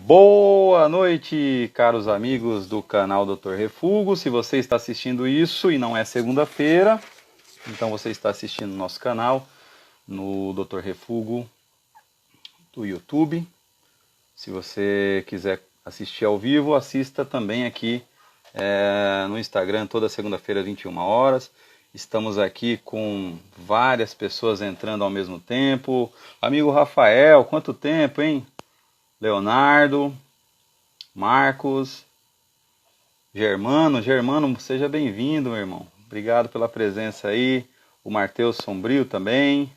Boa noite, caros amigos do canal Dr. Refugo. Se você está assistindo isso e não é segunda-feira, então você está assistindo no nosso canal, no Dr. Refugo do YouTube. Se você quiser assistir ao vivo, assista também aqui no Instagram, toda segunda-feira, 21 horas. Estamos aqui com várias pessoas entrando ao mesmo tempo. Amigo Rafael, quanto tempo, hein? Leonardo, Marcos, Germano, seja bem-vindo, meu irmão. Obrigado pela presença aí. O Marteus Sombrio também.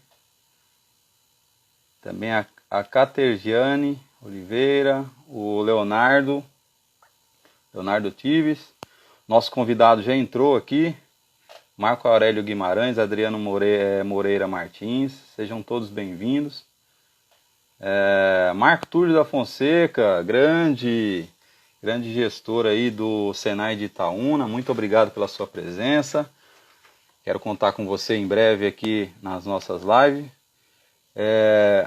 Também a Catergiane Oliveira, o Leonardo Tives. Nosso convidado já entrou aqui. Marco Aurélio Guimarães, Adriano Moreira Martins. Sejam todos bem-vindos. Marco Túlio da Fonseca, grande gestor aí do Senai de Itaúna, muito obrigado pela sua presença. Quero contar com você em breve aqui nas nossas lives.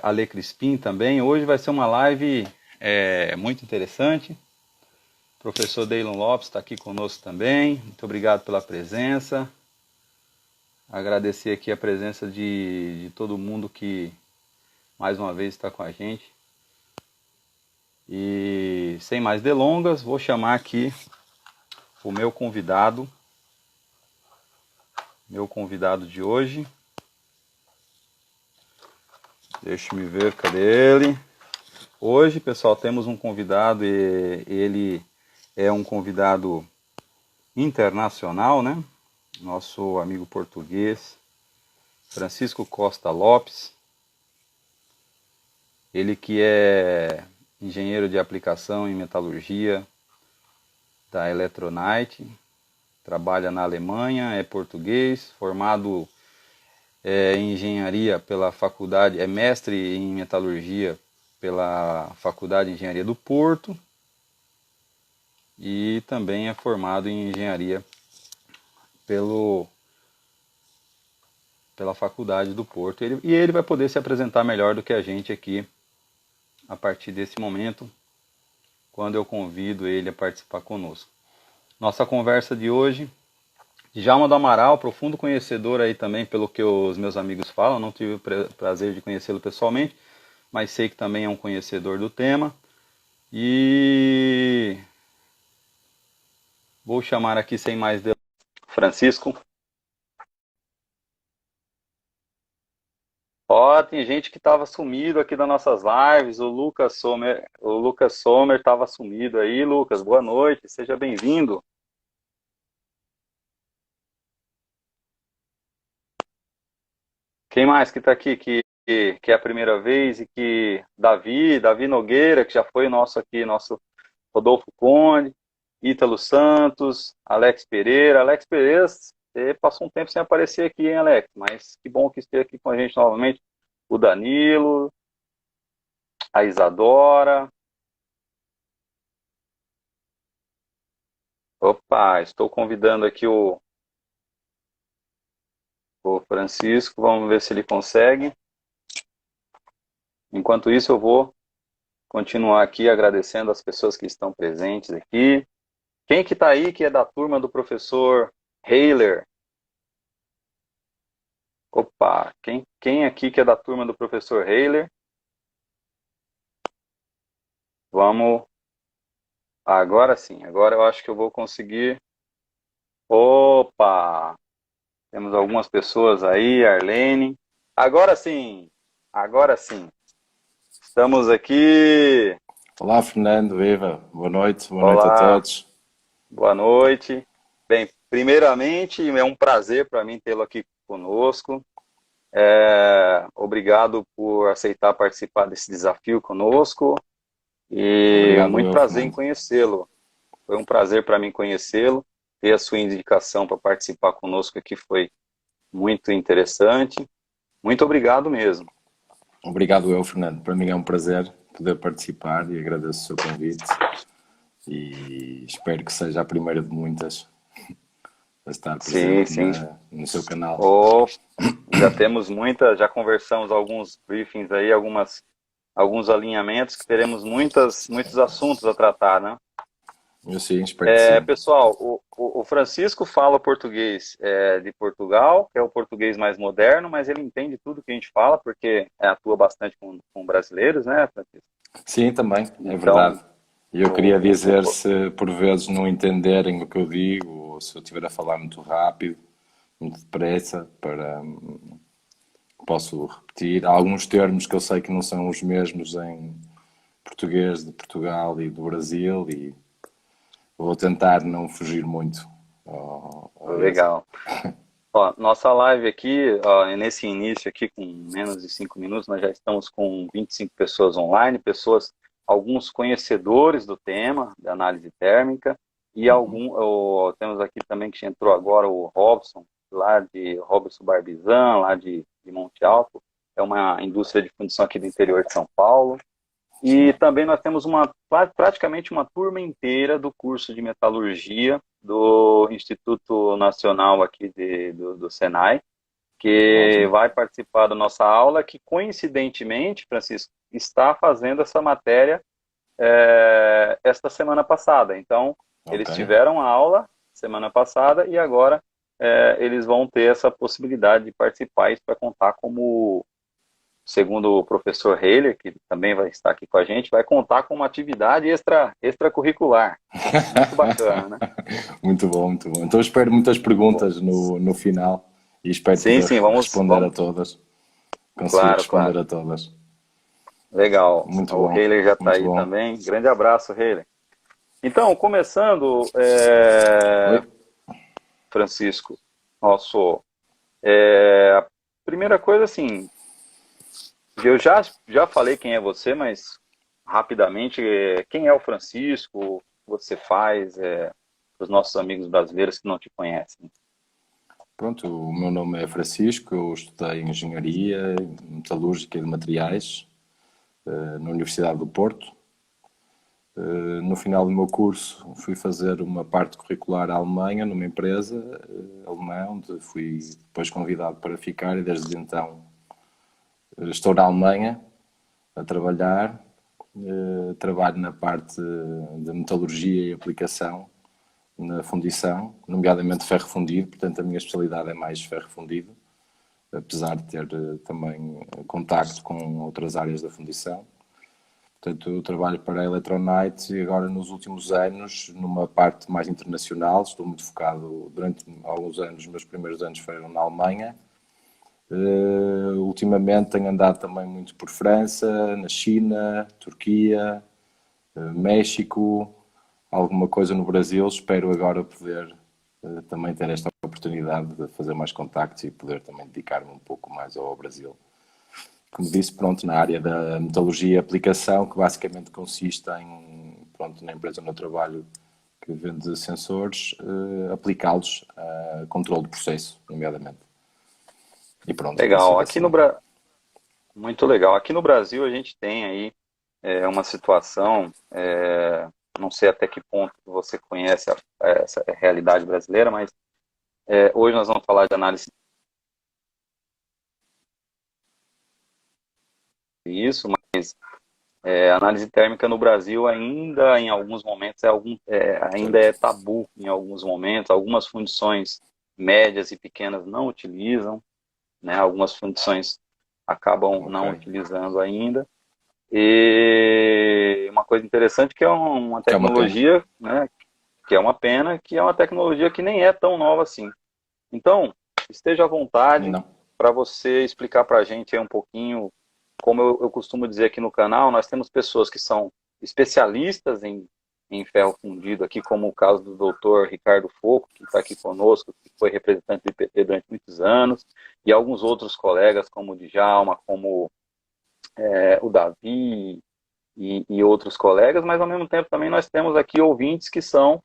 Ale Crispim também. Hoje vai ser uma live muito interessante. O professor Deilon Lopes está aqui conosco também. Muito obrigado pela presença. Agradecer aqui a presença de todo mundo que mais uma vez está com a gente. E sem mais delongas, vou chamar aqui o meu convidado de hoje. Deixa-me ver, cadê ele? Hoje, pessoal, temos um convidado e ele é um convidado internacional, né? Nosso amigo português, Francisco Costa Lopes. Ele que é engenheiro de aplicação em metalurgia da Eletronite, trabalha na Alemanha, é português, formado em engenharia pela faculdade, é mestre em metalurgia pela Faculdade de Engenharia do Porto e também é formado em engenharia pela Faculdade do Porto. E ele vai poder se apresentar melhor do que a gente aqui a partir desse momento, quando eu convido ele a participar conosco. Nossa conversa de hoje, Djalma do Amaral, profundo conhecedor aí também, pelo que os meus amigos falam, não tive o prazer de conhecê-lo pessoalmente, mas sei que também é um conhecedor do tema. E vou chamar aqui sem mais delongas Francisco. Ó, tem gente que estava sumido aqui das nossas lives, o Lucas Sommer estava sumido aí. Lucas, boa noite, seja bem-vindo. Quem mais que está aqui que é a primeira vez e que Davi Nogueira, que já foi nosso Rodolfo Conde, Ítalo Santos, Alex Pereira. Alex Pereira, você passou um tempo sem aparecer aqui, hein, Alex? Mas que bom que esteja aqui com a gente novamente. O Danilo, a Isadora. Opa, estou convidando aqui o Francisco, vamos ver se ele consegue. Enquanto isso, eu vou continuar aqui agradecendo as pessoas que estão presentes aqui. Quem que está aí que é da turma do professor Heiler? Opa, quem aqui que é da turma do professor Heiler? Vamos. Agora sim, agora eu acho que eu vou conseguir. Opa! Temos algumas pessoas aí, Arlene. Agora sim, agora sim. Estamos aqui. Olá, Fernando, viva. Boa noite a Olá, todos. boa noite. Bem, primeiramente, é um prazer para mim tê-lo aqui conosco. Obrigado por aceitar participar desse desafio conosco e Obrigado, muito eu, prazer em Fernando. conhecê-lo. Foi um prazer para mim conhecê-lo, ter a sua indicação para participar conosco aqui foi muito interessante. Muito obrigado mesmo. Obrigado, eu, Fernando. Para mim é um prazer poder participar e agradeço o seu convite e espero que seja a primeira de muitas a estar Sim, presente sim. no seu canal. Oh, já temos já conversamos alguns briefings aí, alguns alinhamentos, que teremos muitos assuntos a tratar, né? Eu sim, espero que sim. Pessoal, o Francisco fala português de Portugal, que é o português mais moderno, mas ele entende tudo que a gente fala, porque atua bastante com brasileiros, né, Francisco? Sim, também, é Então, verdade. E eu queria o, o- dizer, o- se por vezes não entenderem o que eu digo, ou se eu estiver a falar muito rápido, muito depressa, posso repetir. Há alguns termos que eu sei que não são os mesmos em português de Portugal e do Brasil, e vou tentar não fugir muito ao erro. legal. Ó, nossa live aqui, ó, nesse início aqui, com menos de 5 minutos, nós já estamos com 25 pessoas online, alguns conhecedores do tema da análise térmica, e temos aqui também que entrou agora o Robson, Robson Barbizan, lá de Monte Alto, é uma indústria de fundição aqui do interior de São Paulo. E também nós temos praticamente uma turma inteira do curso de metalurgia do Instituto Nacional aqui do Senai, que Ótimo. vai participar da nossa aula, que coincidentemente, Francisco, está fazendo essa matéria esta semana passada. Então, Ok. eles tiveram a aula semana passada e agora eles vão ter essa possibilidade de participar. Isso para contar como, segundo o professor Heiler, que também vai estar aqui com a gente, vai contar com uma atividade extracurricular. Muito bacana, né? Muito bom, muito bom. Então espero muitas perguntas no final e espero Sim, poder sim, responder a todas. Conseguir claro, responder claro. a todas. Legal. Muito O bom, Heiler já está muito aí bom. também. Grande abraço, Heiler. Então, começando, Oi? Francisco, nosso primeira coisa, assim, eu já falei quem é você, mas rapidamente, quem é o Francisco? O que você faz para os nossos amigos brasileiros que não te conhecem? Pronto, o meu nome é Francisco, eu estudei Engenharia Metalúrgica e de Materiais na Universidade do Porto. No final do meu curso fui fazer uma parte curricular à Alemanha, numa empresa alemã, onde fui depois convidado para ficar e desde então estou na Alemanha a trabalhar. Trabalho na parte de metalurgia e aplicação na fundição, nomeadamente ferro fundido, portanto a minha especialidade é mais ferro fundido, apesar de ter também contacto com outras áreas da fundição. Portanto, eu trabalho para a Electronite e agora nos últimos anos, numa parte mais internacional, estou muito focado durante alguns anos, os meus primeiros anos foram na Alemanha. Ultimamente tenho andado também muito por França, na China, Turquia, México, alguma coisa no Brasil. Espero agora poder também ter esta oportunidade de fazer mais contactos e poder também dedicar-me um pouco mais ao Brasil. Como disse, pronto, na área da metalurgia e aplicação, que basicamente consiste em, pronto, na empresa onde eu trabalho, que vende sensores, aplicá-los a controle de processo, nomeadamente. E pronto, tem Legal. sido assim. Muito legal. Aqui no Brasil a gente tem aí uma situação, não sei até que ponto você conhece essa realidade brasileira, mas hoje nós vamos falar de análise disso, mas análise térmica no Brasil ainda, em alguns momentos, ainda Certo. é tabu em alguns momentos. Algumas fundições médias e pequenas não utilizam, né? Algumas fundições acabam Ok. não utilizando ainda. E uma coisa interessante que é uma Que é uma pena. tecnologia, né, que é uma pena, que é uma tecnologia que nem é tão nova assim. Então, esteja à vontade Não. para você explicar para a gente aí um pouquinho, como eu costumo dizer aqui no canal, nós temos pessoas que são especialistas em ferro fundido aqui, como o caso do doutor Ricardo Focco, que está aqui conosco, que foi representante do IPT durante muitos anos, e alguns outros colegas, como o Djalma, como o Davi, e outros colegas, mas ao mesmo tempo também nós temos aqui ouvintes que são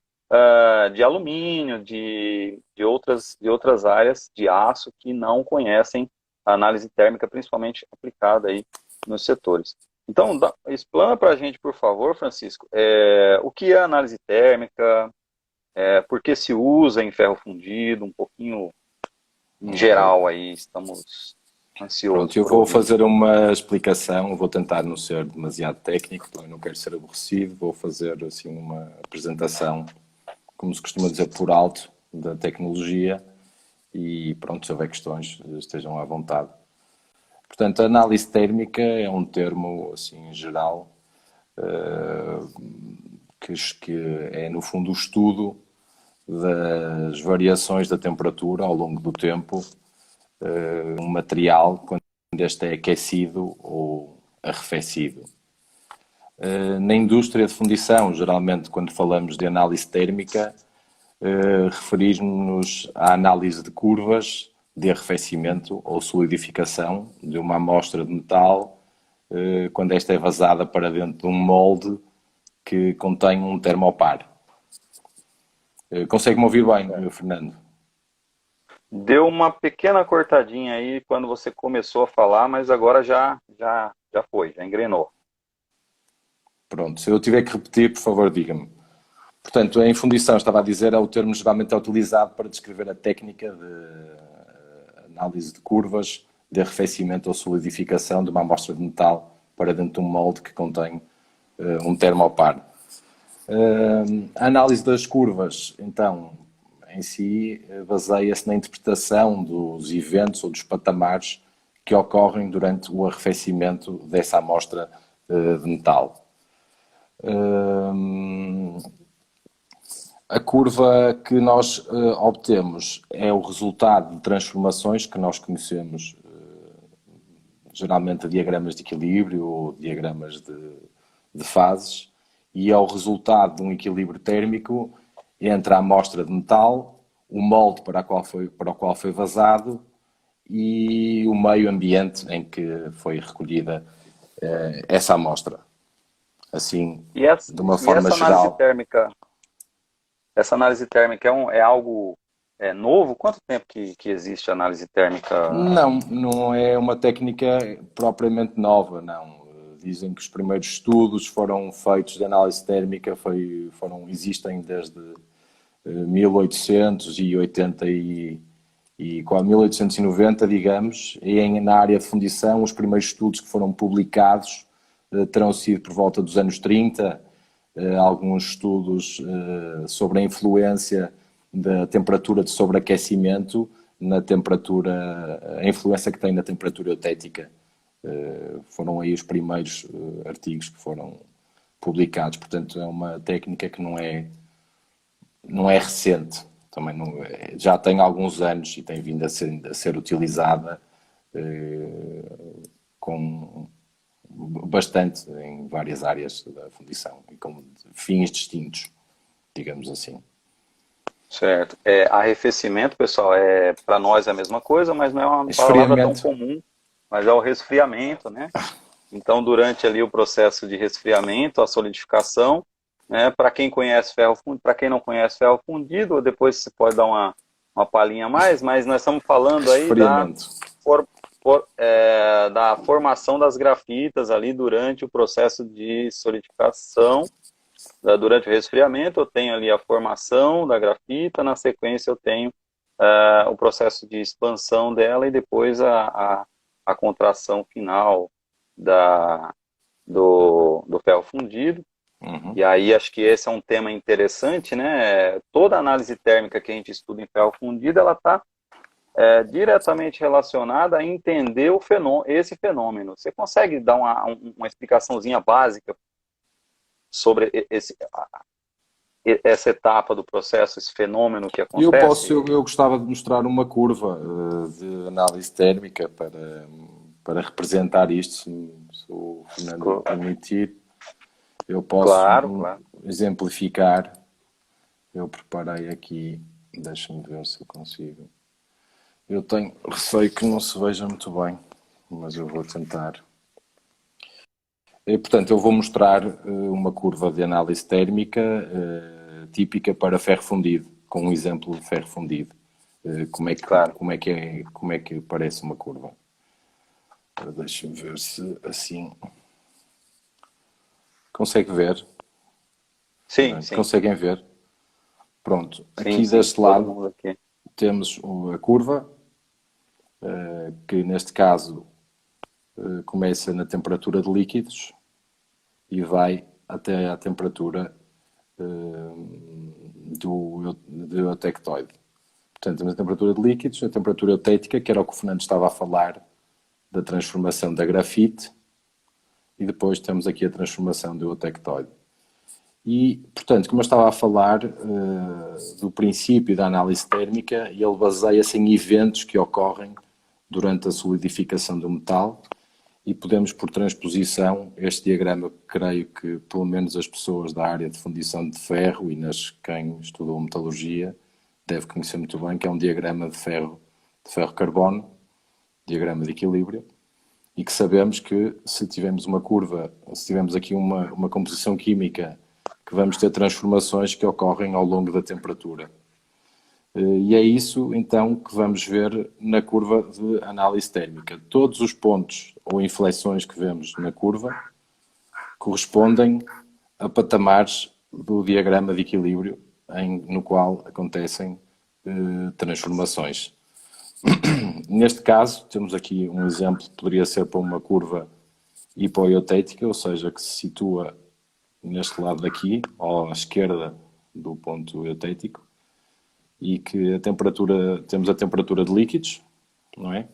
de alumínio, de outras áreas de aço que não conhecem a análise térmica, principalmente aplicada aí nos setores. Então, explana para a gente, por favor, Francisco, o que é análise térmica, por que se usa em ferro fundido, um pouquinho em Ok. geral aí, estamos... Ansioso Pronto, eu por vou ouvir. fazer uma explicação, vou tentar não ser demasiado técnico, também não quero ser aborrecido, vou fazer assim uma apresentação, como se costuma dizer, por alto da tecnologia e pronto, se houver questões, estejam à vontade. Portanto, a análise térmica é um termo, assim, em geral, que é, no fundo, o estudo das variações da temperatura ao longo do tempo, um material quando este é aquecido ou arrefecido. Na indústria de fundição, geralmente, quando falamos de análise térmica, referimos-nos à análise de curvas de arrefecimento ou solidificação de uma amostra de metal quando esta é vazada para dentro de um molde que contém um termopar. Consegue-me ouvir bem, Fernando? Deu uma pequena cortadinha aí quando você começou a falar, mas agora já foi, já engrenou. Pronto, se eu tiver que repetir, por favor, diga-me. Portanto, em fundição, estava a dizer, é o termo geralmente utilizado para descrever a técnica de análise de curvas de arrefecimento ou solidificação de uma amostra de metal para dentro de um molde que contém um termopar. A análise das curvas, então, em si, baseia-se na interpretação dos eventos ou dos patamares que ocorrem durante o arrefecimento dessa amostra de metal. A curva que nós obtemos é o resultado de transformações que nós conhecemos, geralmente diagramas de equilíbrio ou diagramas de fases, e é o resultado de um equilíbrio térmico entre a amostra de metal, o molde para o qual foi vazado e o meio ambiente em que foi recolhida essa amostra. Assim, E essa, de uma e forma geral. essa análise térmica é algo novo? Quanto tempo que existe a análise térmica? Não, não é uma técnica propriamente nova, não. Dizem que os primeiros estudos foram feitos de análise térmica, existem desde 1880 e 1890, digamos, e na área de fundição os primeiros estudos que foram publicados terão sido por volta dos anos 30, alguns estudos sobre a influência da temperatura de sobreaquecimento na temperatura, a influência que tem na temperatura eutética. Foram aí os primeiros artigos que foram publicados. Portanto, é uma técnica que não é recente. Também não, já tem alguns anos e tem vindo a ser utilizada com bastante em várias áreas da fundição e com fins distintos, digamos assim. Certo. Arrefecimento, pessoal, para nós é a mesma coisa, mas não é uma palavra tão Esfriamento. comum, mas é o resfriamento, né? Então, durante ali o processo de resfriamento, a solidificação, né? Para quem conhece ferro fundido, para quem não conhece ferro fundido, depois você pode dar uma palhinha a mais, mas nós estamos falando aí Resfriamento. for- da formação das grafitas ali durante o processo de solidificação. Durante o resfriamento, eu tenho ali a formação da grafita, na sequência eu tenho o processo de expansão dela e depois a contração final do ferro fundido. Uhum. E aí acho que esse é um tema interessante, né? Toda análise térmica que a gente estuda em ferro fundido, ela está diretamente relacionada a entender esse fenômeno. Você consegue dar uma explicaçãozinha básica sobre essa etapa do processo, esse fenômeno que acontece? Eu gostava de mostrar uma curva de análise térmica para representar isto, se o Fernando permitir. Eu posso Claro, claro. exemplificar. Eu preparei aqui, deixa-me ver se eu consigo. Eu tenho receio que não se veja muito bem, mas eu vou tentar. Portanto, eu vou mostrar uma curva de análise térmica típica para ferro fundido, com um exemplo de ferro fundido. Claro. Como é que parece uma curva? Deixa-me ver se assim... Consegue ver? Sim, sim. Conseguem ver? Pronto. Sim, Aqui sim. deste Todo lado mundo aqui. temos a curva que neste caso começa na temperatura de líquidos e vai até à temperatura do eutectoide. Portanto, temos a temperatura de líquidos, a temperatura eutética, que era o que o Fernando estava a falar, da transformação da grafite, e depois temos aqui a transformação do eutectoide. E, portanto, como eu estava a falar do princípio da análise térmica, ele baseia-se em eventos que ocorrem durante a solidificação do metal e podemos, por transposição, este diagrama, creio que pelo menos as pessoas da área de fundição de ferro e quem estudou metalurgia deve conhecer muito bem, que é um diagrama de ferro-carbono, diagrama de equilíbrio, e que sabemos que se tivermos uma curva, se tivermos aqui uma composição química, que vamos ter transformações que ocorrem ao longo da temperatura. E é isso, então, que vamos ver na curva de análise térmica. Todos os pontos ou inflexões que vemos na curva correspondem a patamares do diagrama de equilíbrio no qual acontecem transformações. Neste caso, temos aqui um exemplo, poderia ser para uma curva hipoeutética, ou seja, que se situa neste lado daqui, ou à esquerda do ponto eutético, e que temos a temperatura de líquidos, não é?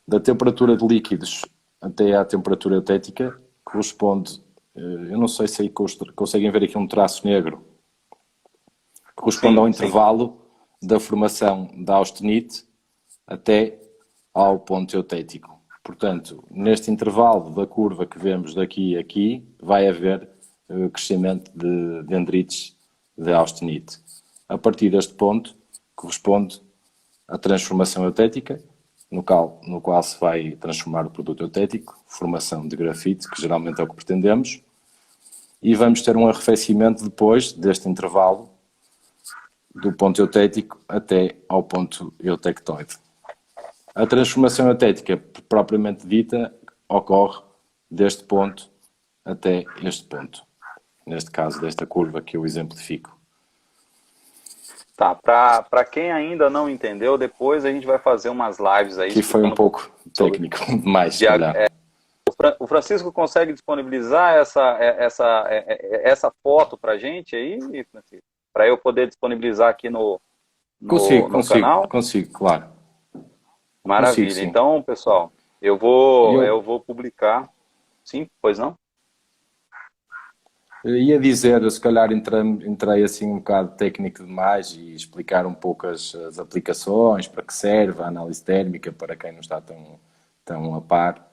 Da temperatura de líquidos até à temperatura eutética corresponde, eu não sei se aí conseguem ver aqui um traço negro, corresponde ao intervalo da formação da austenite até ao ponto eutético. Portanto, neste intervalo da curva que vemos daqui a aqui, vai haver crescimento de dendrites de austenite. A partir deste ponto, corresponde à transformação eutética, no qual se vai transformar o produto eutético, formação de grafite, que geralmente é o que pretendemos, e vamos ter um arrefecimento depois deste intervalo do ponto eutético até ao ponto eutectoide. A transformação eutética, propriamente dita, ocorre deste ponto até este ponto. Neste caso, desta curva que eu exemplifico. Tá, para quem ainda não entendeu, depois a gente vai fazer umas lives aí. Que foi um pouco técnico demais, se calhar. O Francisco consegue disponibilizar essa foto para a gente aí, Francisco? Para eu poder disponibilizar aqui no canal? Consigo, claro. Maravilha. Consigo, então, pessoal, eu vou publicar. Sim, pois não? Eu ia dizer, se calhar entrei assim um bocado técnico demais e explicar um pouco as aplicações, para que serve a análise térmica, para quem não está tão a par.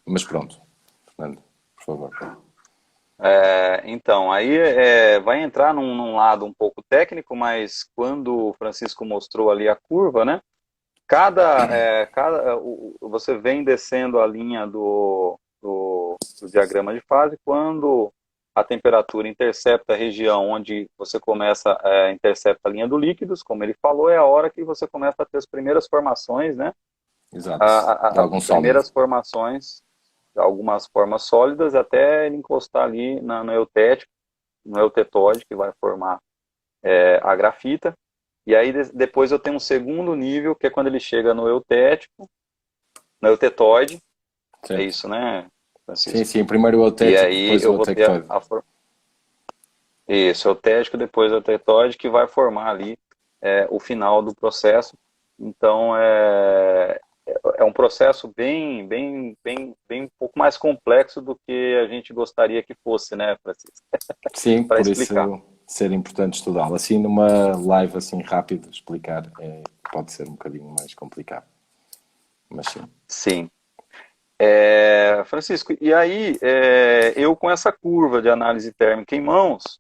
Mas pronto, Fernando, por favor. Então, aí vai entrar num lado um pouco técnico, mas quando o Francisco mostrou ali a curva, né? Você vem descendo a linha do diagrama de fase, quando a temperatura intercepta a região onde você intercepta a linha do líquidos, como ele falou, é a hora que você começa a ter as primeiras formações, né? Exato. As primeiras formações, algumas formas sólidas, até ele encostar ali no eutético, no eutetóide, que vai formar a grafita. E aí depois eu tenho um segundo nível, que é quando ele chega no eutético, no eutetóide. É isso, né, Francisco? Sim, primeiro o eutético, e aí depois o eutétoide. Isso, eutético, depois o eutetóide, que vai formar ali o final do processo. Então, é um processo bem um pouco mais complexo do que a gente gostaria que fosse, né, Francisco? Sim, por explicar. Isso ser importante estudá-lo. Assim, numa live assim rápido, explicar pode ser um bocadinho mais complicado. Mas sim. Sim. Francisco, e aí eu com essa curva de análise térmica em mãos,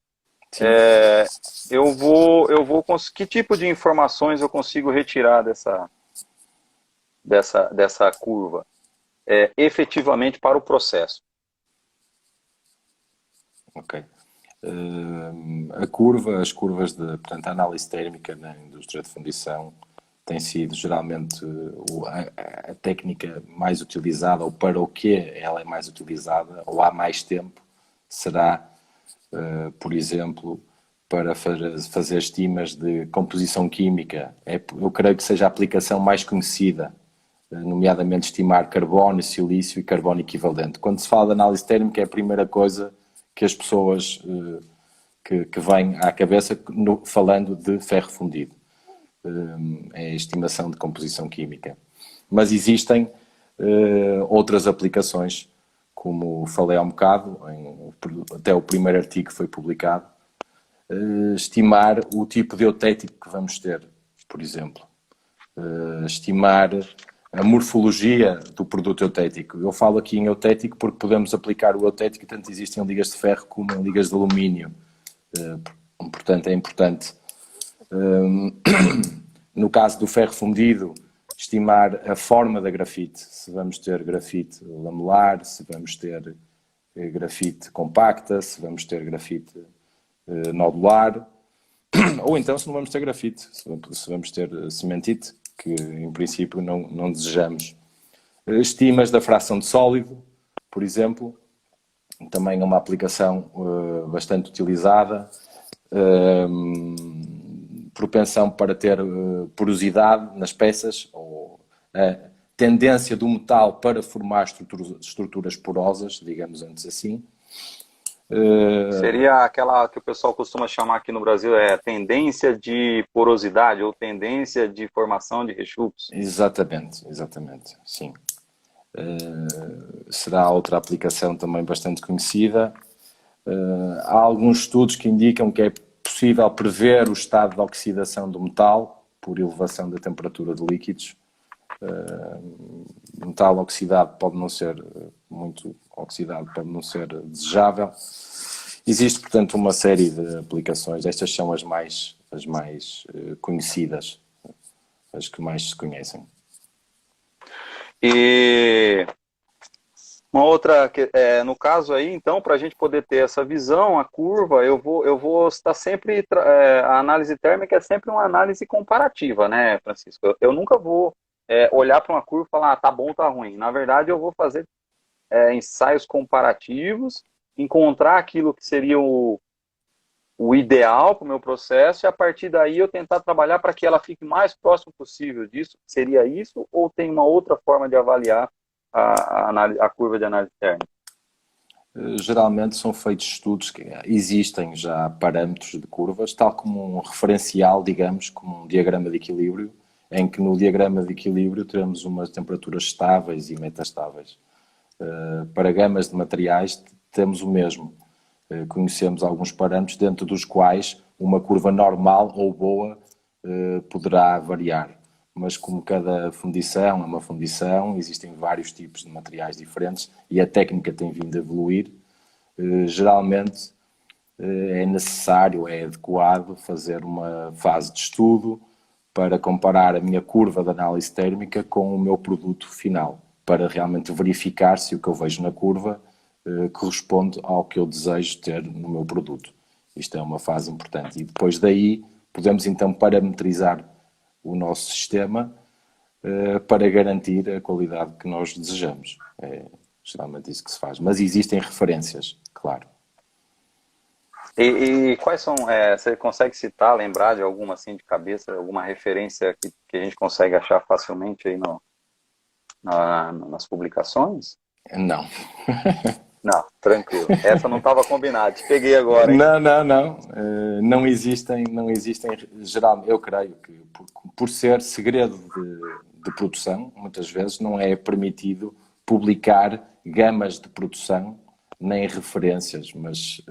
eu vou que tipo de informações eu consigo retirar dessa curva efetivamente para o processo? Ok. As curvas portanto, a análise térmica na indústria de fundição tem sido geralmente a técnica mais utilizada, ou para o que ela é mais utilizada, ou há mais tempo, será, por exemplo, para fazer estimas de composição química. Eu creio que seja a aplicação mais conhecida, nomeadamente estimar carbono, silício e carbono equivalente. Quando se fala de análise térmica, é a primeira coisa que as pessoas que vêm à cabeça falando de ferro fundido. É a estimação de composição química. Mas existem outras aplicações, como falei há um bocado, até o primeiro artigo que foi publicado, estimar o tipo de eutético que vamos ter, por exemplo. Estimar a morfologia do produto eutético. Eu falo aqui em eutético porque podemos aplicar o eutético, tanto existem em ligas de ferro como em ligas de alumínio. Portanto, é importante. No caso do ferro fundido, estimar a forma da grafite. Se vamos ter grafite lamelar, se vamos ter grafite compacta, se vamos ter grafite nodular, ou então se não vamos ter grafite, se vamos ter cementite, que em princípio não desejamos. Estimas da fração de sólido, por exemplo, também é uma aplicação bastante utilizada. Propensão para ter porosidade nas peças, ou a tendência do metal para formar estruturas porosas, digamos antes assim. Seria aquela que o pessoal costuma chamar aqui no Brasil, tendência de porosidade ou tendência de formação de rechupos. Exatamente, sim. Será outra aplicação também bastante conhecida. Há alguns estudos que indicam que é possível prever o estado de oxidação do metal por elevação da temperatura de líquidos. Metal oxidado pode não ser muito oxidado, pode não ser desejável. Existe, portanto, uma série de aplicações. Estas são as mais conhecidas, as que mais se conhecem. E uma outra, no caso aí, então, para a gente poder ter essa visão, a curva, eu vou estar sempre, a análise térmica é sempre uma análise comparativa, né, Francisco? Eu nunca vou olhar para uma curva e falar, tá bom, tá ruim. Na verdade, eu vou fazer ensaios comparativos, encontrar aquilo que seria o ideal para o meu processo, e a partir daí eu tentar trabalhar para que ela fique mais próximo possível disso. Seria isso, ou tem uma outra forma de avaliar a curva de análise térmica? Geralmente são feitos estudos que existem já parâmetros de curvas, tal como um referencial, digamos, como um diagrama de equilíbrio, em que no diagrama de equilíbrio teremos umas temperaturas estáveis e metastáveis. Para gamas de materiais temos o mesmo. Conhecemos alguns parâmetros dentro dos quais uma curva normal ou boa poderá variar. Mas como cada fundição é uma fundição, existem vários tipos de materiais diferentes e a técnica tem vindo a evoluir, geralmente é necessário, é adequado fazer uma fase de estudo para comparar a minha curva de análise térmica com o meu produto final, para realmente verificar se o que eu vejo na curva corresponde ao que eu desejo ter no meu produto. Isto é uma fase importante. E depois daí podemos então parametrizar o nosso sistema para garantir a qualidade que nós desejamos. É geralmente isso que se faz. Mas existem referências, claro. E quais são, você consegue citar, lembrar de alguma assim de cabeça, alguma referência que a gente consegue achar facilmente aí nas publicações? Não. Não, tranquilo. Essa não estava combinada. Te peguei agora, hein? Não. Não existem, geralmente, eu creio que por ser segredo de produção, muitas vezes não é permitido publicar gamas de produção nem referências, mas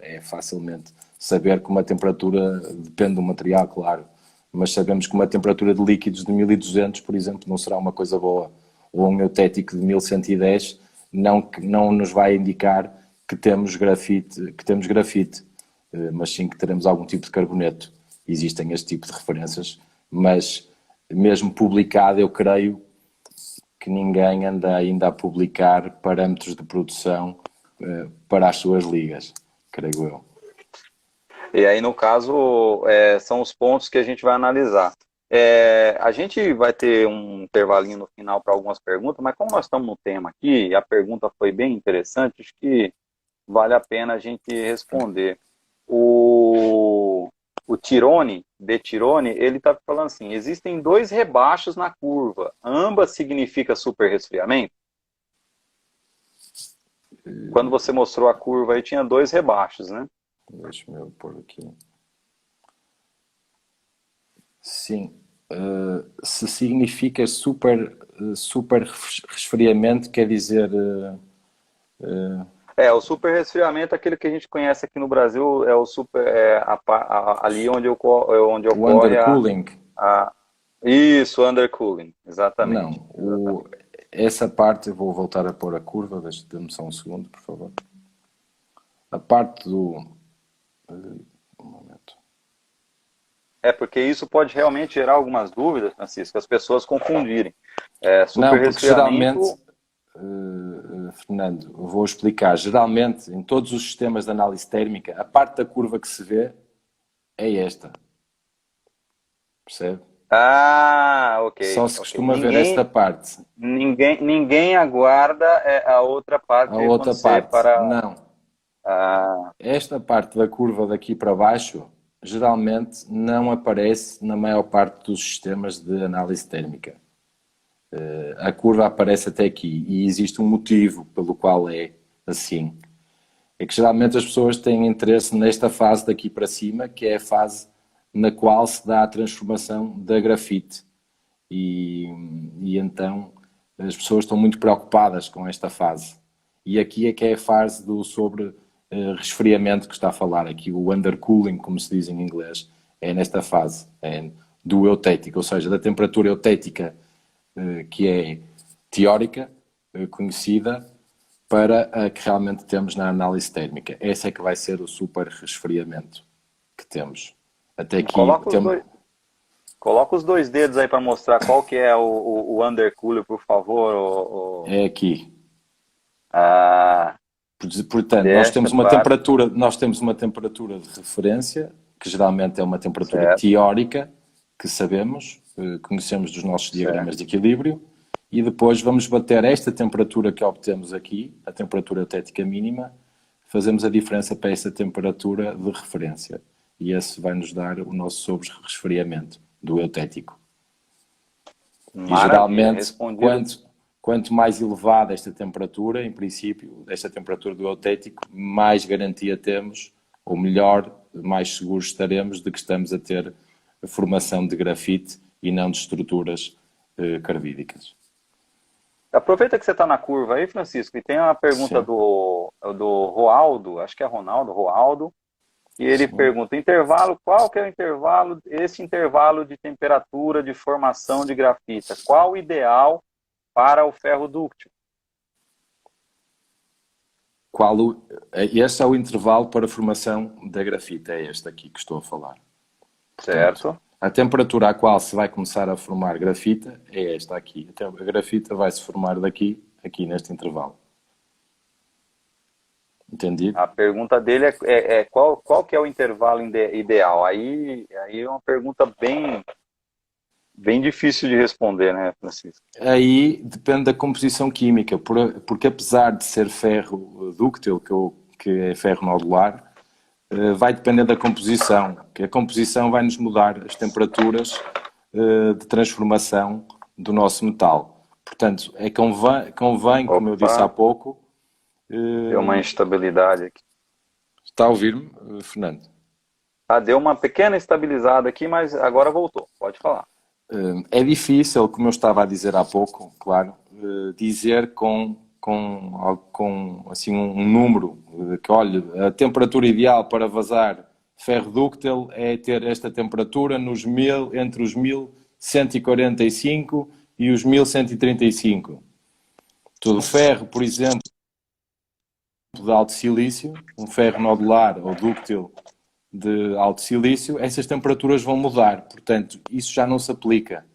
é facilmente saber que uma temperatura, depende do material, claro, mas sabemos que uma temperatura de líquidos de 1200, por exemplo, não será uma coisa boa, ou um eutético de 1110 não nos vai indicar que temos grafite, mas sim que teremos algum tipo de carboneto. Existem este tipo de referências, mas mesmo publicado, eu creio que ninguém anda ainda a publicar parâmetros de produção para as suas ligas, creio eu. E aí, no caso, são os pontos que a gente vai analisar. A gente vai ter um intervalinho no final para algumas perguntas, mas como nós estamos no tema aqui, e a pergunta foi bem interessante, acho que vale a pena a gente responder. o Tirone, de Tirone, ele está falando assim, existem dois rebaixos na curva, ambas significa super resfriamento? Quando você mostrou a curva aí, tinha dois rebaixos, né? Deixa-me eu pôr aqui. Sim. Se significa super resfriamento, quer dizer... O super resfriamento, aquele que a gente conhece aqui no Brasil, é o super, ali onde o ocorre undercooling. isso, undercooling, exatamente. Não, essa parte, eu vou voltar a pôr a curva, deixa-me só um segundo, por favor. A parte do... Um momento. Porque isso pode realmente gerar algumas dúvidas, Francisco, as pessoas confundirem. Super Não, porque resfriamento... geralmente, Fernando, eu vou explicar, geralmente em todos os sistemas de análise térmica, a parte da curva que se vê é esta. Percebe? Ok. Só se costuma ver esta parte. Ninguém aguarda a outra parte A outra acontecer parte, para... não. Esta parte da curva daqui para baixo, geralmente não aparece na maior parte dos sistemas de análise térmica. A curva aparece até aqui e existe um motivo pelo qual é assim. É que geralmente as pessoas têm interesse nesta fase daqui para cima, que é a fase na qual se dá a transformação da grafite. E então as pessoas estão muito preocupadas com esta fase. E aqui é que é a fase do sobre resfriamento que está a falar. Aqui o undercooling, como se diz em inglês, é nesta fase do eutético, ou seja, da temperatura eutética que é teórica, conhecida, para a que realmente temos na análise térmica. Esse é que vai ser o super resfriamento que temos. Até aqui Coloca os dois dedos aí para mostrar qual que é o undercooler, por favor. É aqui. Ah, Portanto, nós temos uma temperatura de referência, que geralmente é uma temperatura certo. teórica, que sabemos, conhecemos dos nossos diagramas de equilíbrio, e depois vamos bater esta temperatura que obtemos aqui, a temperatura eutética mínima, fazemos a diferença para essa temperatura de referência. E esse vai nos dar o nosso sobre-resfriamento do eutético. E geralmente, quanto mais elevada esta temperatura, em princípio, esta temperatura do eutético, mais garantia temos, ou melhor, mais seguros estaremos de que estamos a ter a formação de grafite e não de estruturas carvídicas. Aproveita que você está na curva aí, Francisco, e tem uma pergunta do Roaldo, acho que é Roaldo, e ele pergunta, qual que é o intervalo, esse intervalo de temperatura de formação de grafita? Qual o ideal para o ferro dúctil? Este é o intervalo para a formação da grafita, é este aqui que estou a falar. Certo. Portanto, a temperatura à qual se vai começar a formar grafita é esta aqui. Então, a grafita vai se formar aqui neste intervalo. Entendido? A pergunta dele é qual que é o intervalo ideal? Aí é uma pergunta bem difícil de responder, né, Francisco? Aí depende da composição química, porque apesar de ser ferro dúctil, que é ferro nodular, vai depender da composição, que a composição vai nos mudar as temperaturas de transformação do nosso metal. Portanto, convém, como eu disse há pouco... Deu uma instabilidade aqui. Está a ouvir-me, Fernando? Deu uma pequena estabilizada aqui, mas agora voltou. Pode falar. É difícil, como eu estava a dizer há pouco, claro, dizer com assim, um número, que olha, a temperatura ideal para vazar ferro dúctil é ter esta temperatura entre os 1145 e os 1135. Todo ferro, por exemplo, de alto silício, um ferro nodular ou dúctil de alto silício, essas temperaturas vão mudar, portanto, isso já não se aplica.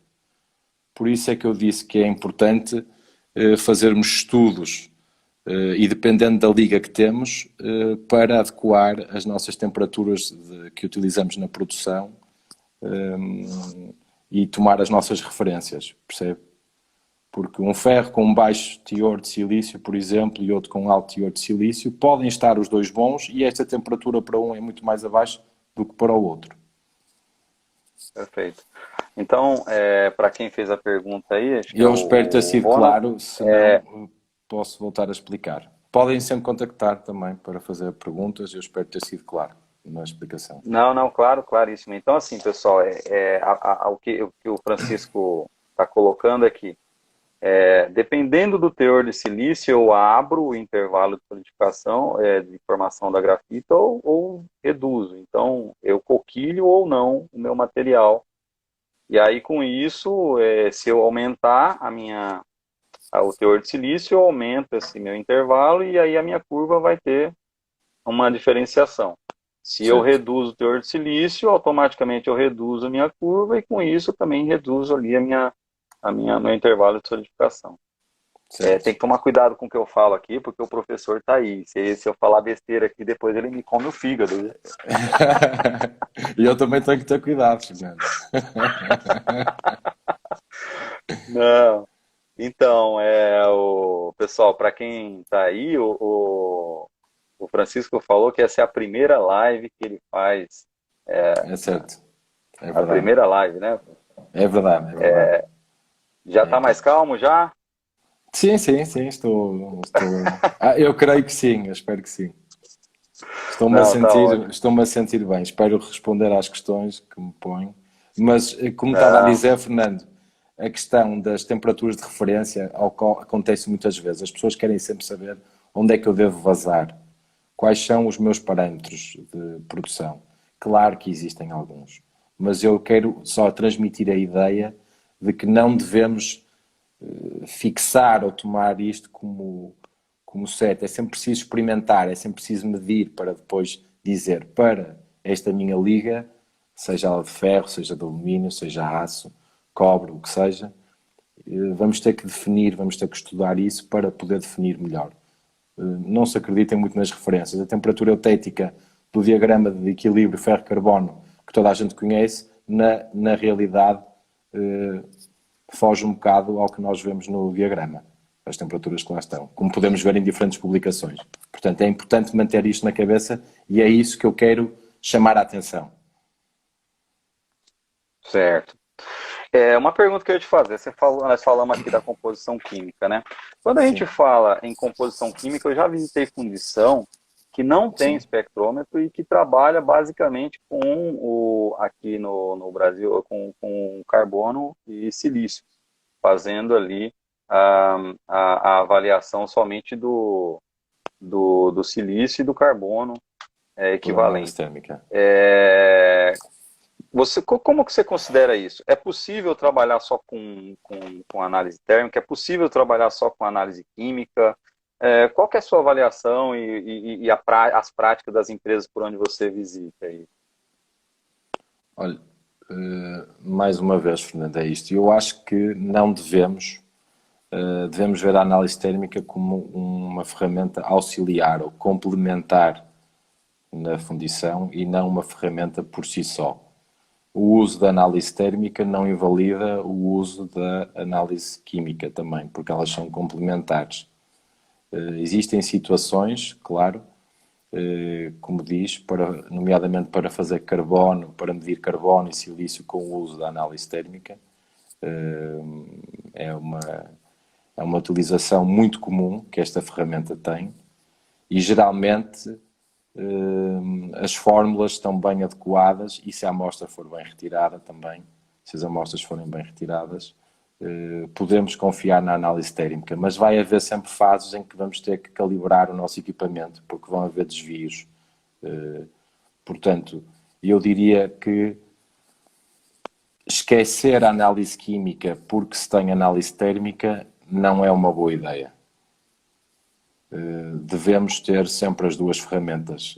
Por isso é que eu disse que é importante fazermos estudos e dependendo da liga que temos, para adequar as nossas temperaturas que utilizamos na produção e tomar as nossas referências, percebe? Porque um ferro com um baixo teor de silício, por exemplo, e outro com um alto teor de silício, podem estar os dois bons e esta temperatura para um é muito mais abaixo do que para o outro. Perfeito. Então, para quem fez a pergunta aí, acho que é Eu espero ter o sido Ronald. claro, se não, posso voltar a explicar. Podem sempre contactar também para fazer perguntas, eu espero ter sido claro na explicação. Não, não, claro, claríssimo. Então, assim, pessoal, o que o Francisco está colocando aqui, dependendo do teor de silício, eu abro o intervalo de solidificação, de formação da grafita ou reduzo. Então, eu coquilho ou não o meu material. E aí, com isso, se eu aumentar o teor de silício, eu aumento esse meu intervalo e aí a minha curva vai ter uma diferenciação. Se eu Certo. reduzo o teor de silício, automaticamente eu reduzo a minha curva e com isso eu também reduzo ali meu intervalo de solidificação. Tem que tomar cuidado com o que eu falo aqui, porque o professor está aí. Se eu falar besteira aqui, depois ele me come o fígado. E eu também tenho que ter cuidado, Fernando. Não. Então, pessoal, para quem está aí, o Francisco falou que essa é a primeira live que ele faz. É certo. É A verdade. primeira live, né? É verdade, é verdade. Já está mais calmo já? Sim, sim, sim, estou... eu creio que sim, eu espero que sim. Não, tá ótimo. Estou-me a sentir bem. Espero responder às questões que me põem. Mas, como estava a Não, dizer, Fernando, a questão das temperaturas de referência acontece muitas vezes. As pessoas querem sempre saber onde é que eu devo vazar, quais são os meus parâmetros de produção. Claro que existem alguns, mas eu quero só transmitir a ideia de que não devemos fixar ou tomar isto como certo. É sempre preciso experimentar, é sempre preciso medir para depois dizer para esta minha liga, seja ela de ferro, seja de alumínio, seja aço, cobre, o que seja, vamos ter que definir, vamos ter que estudar isso para poder definir melhor. Não se acreditem muito nas referências. A temperatura eutética do diagrama de equilíbrio ferro-carbono, que toda a gente conhece, na realidade foge um bocado ao que nós vemos no diagrama, as temperaturas que lá estão, como podemos ver em diferentes publicações. Portanto, é importante manter isto na cabeça e é isso que eu quero chamar a atenção. certo. Uma pergunta que eu ia te fazer, nós falamos aqui da composição química, né? Quando a gente Sim, fala em composição química, eu já visitei fundição que não tem sim, espectrômetro e que trabalha basicamente aqui no Brasil, com carbono e silício, fazendo ali a avaliação somente do silício e do carbono pela análise equivalente. térmica. Como que você considera isso? É possível trabalhar só com análise térmica? É possível trabalhar só com análise química? Qual que é a sua avaliação e as práticas das empresas por onde você visita aí? Olha, mais uma vez, Fernando, é isto. Eu acho que não devemos ver a análise térmica como uma ferramenta auxiliar ou complementar na fundição e não uma ferramenta por si só. O uso da análise térmica não invalida o uso da análise química também, porque elas são complementares. Existem situações, claro, como diz, nomeadamente para fazer carbono, para medir carbono e silício com o uso da análise térmica. É uma utilização muito comum que esta ferramenta tem e geralmente as fórmulas estão bem adequadas e se a amostra for bem retirada também, se as amostras forem bem retiradas, podemos confiar na análise térmica, mas vai haver sempre fases em que vamos ter que calibrar o nosso equipamento, porque vão haver desvios. Portanto, eu diria que esquecer a análise química porque se tem análise térmica não é uma boa ideia. Devemos ter sempre as duas ferramentas.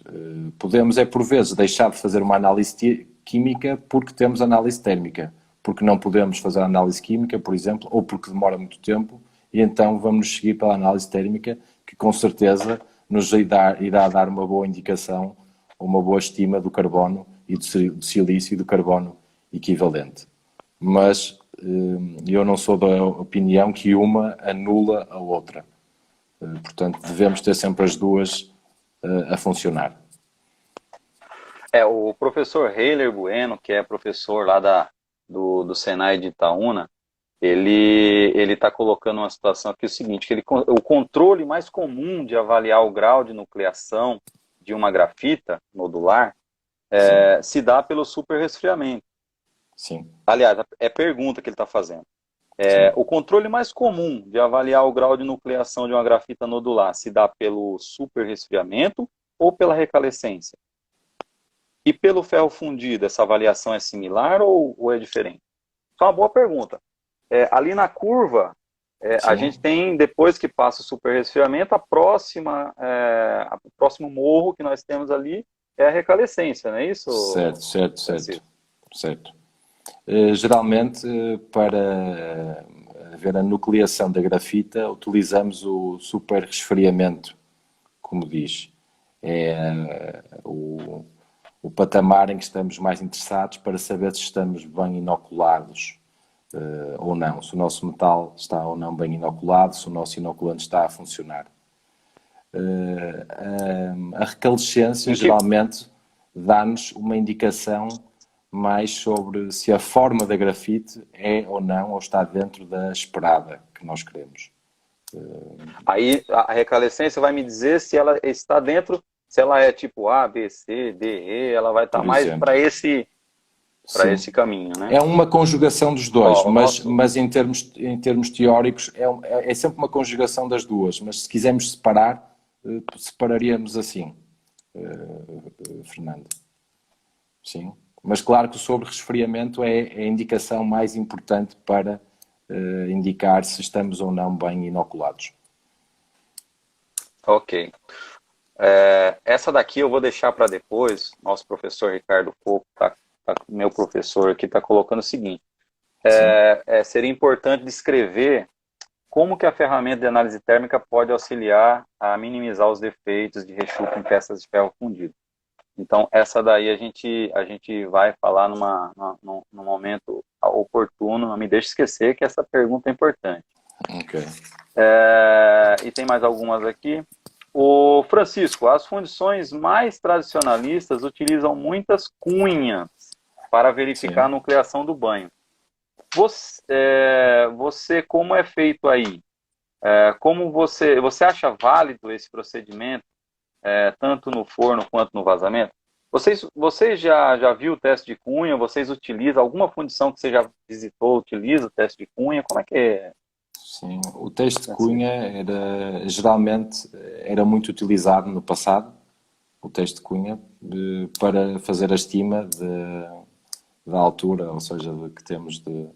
Podemos, por vezes, deixar de fazer uma análise química porque temos análise térmica, porque não podemos fazer análise química, por exemplo, ou porque demora muito tempo, e então vamos seguir pela análise térmica, que com certeza nos irá dar uma boa indicação, uma boa estima do carbono e do silício e do carbono equivalente. Mas eu não sou da opinião que uma anula a outra. Portanto, devemos ter sempre as duas a funcionar. O professor Heiler Bueno, que é professor lá do Senai de Itaúna, ele está colocando uma situação aqui o seguinte, que o controle mais comum de avaliar o grau de nucleação de uma grafita nodular se dá pelo superresfriamento. Sim. Aliás, é pergunta que ele está fazendo. O controle mais comum de avaliar o grau de nucleação de uma grafita nodular se dá pelo superresfriamento ou pela recalescência? E pelo ferro fundido, essa avaliação é similar ou é diferente? Isso é uma boa pergunta. Ali na curva, a gente tem, depois que passa o superresfriamento, o próximo morro que nós temos ali é a recalescência, não é isso? Certo. Geralmente, para ver a nucleação da grafita, utilizamos o superresfriamento, como diz. É o patamar em que estamos mais interessados para saber se estamos bem inoculados ou não, se o nosso metal está ou não bem inoculado, se o nosso inoculante está a funcionar. A recalescência geralmente dá-nos uma indicação mais sobre se a forma da grafite é ou não, ou está dentro da esperada que nós queremos. Aí a recalescência vai me dizer se ela está dentro, se ela é tipo A, B, C, D, E, ela vai estar mais para esse caminho, né? É uma conjugação dos dois, mas em termos teóricos é sempre uma conjugação das duas, mas se quisermos separar, separaríamos assim, Fernando. Sim. Mas claro que o sobre-resfriamento é a indicação mais importante para indicar se estamos ou não bem inoculados. Ok. Essa daqui eu vou deixar para depois. Nosso professor Ricardo Coco, meu professor aqui, está colocando o seguinte. Seria importante descrever como que a ferramenta de análise térmica pode auxiliar a minimizar os defeitos de rechupro em peças de ferro fundido. Então, essa daí a gente vai falar num momento oportuno. Não me deixe esquecer que essa pergunta é importante. Ok. E tem mais algumas aqui. O Francisco, as fundições mais tradicionalistas utilizam muitas cunhas para verificar a nucleação do banho. Você como é feito aí? Como você acha válido esse procedimento, tanto no forno quanto no vazamento? Vocês já viu o teste de cunha? Vocês utilizam alguma fundição que você já visitou, utiliza o teste de cunha? Como é que é? Sim, o teste de cunha geralmente era muito utilizado no passado, o teste de cunha, para fazer a estima da altura, ou seja, que temos de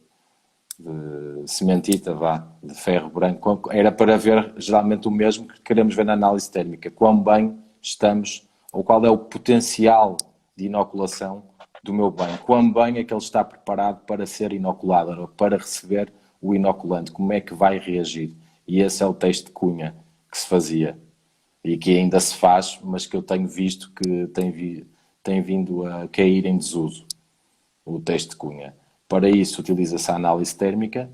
cementita, de ferro branco. Era para ver geralmente o mesmo que queremos ver na análise térmica, quão bem estamos, ou qual é o potencial de inoculação do meu banho, quão bem é que ele está preparado para ser inoculado, ou para receber o inoculante, como é que vai reagir. E esse é o teste de cunha que se fazia e que ainda se faz, mas que eu tenho visto que tem vindo a cair em desuso, o teste de cunha. Para isso utiliza-se a análise térmica,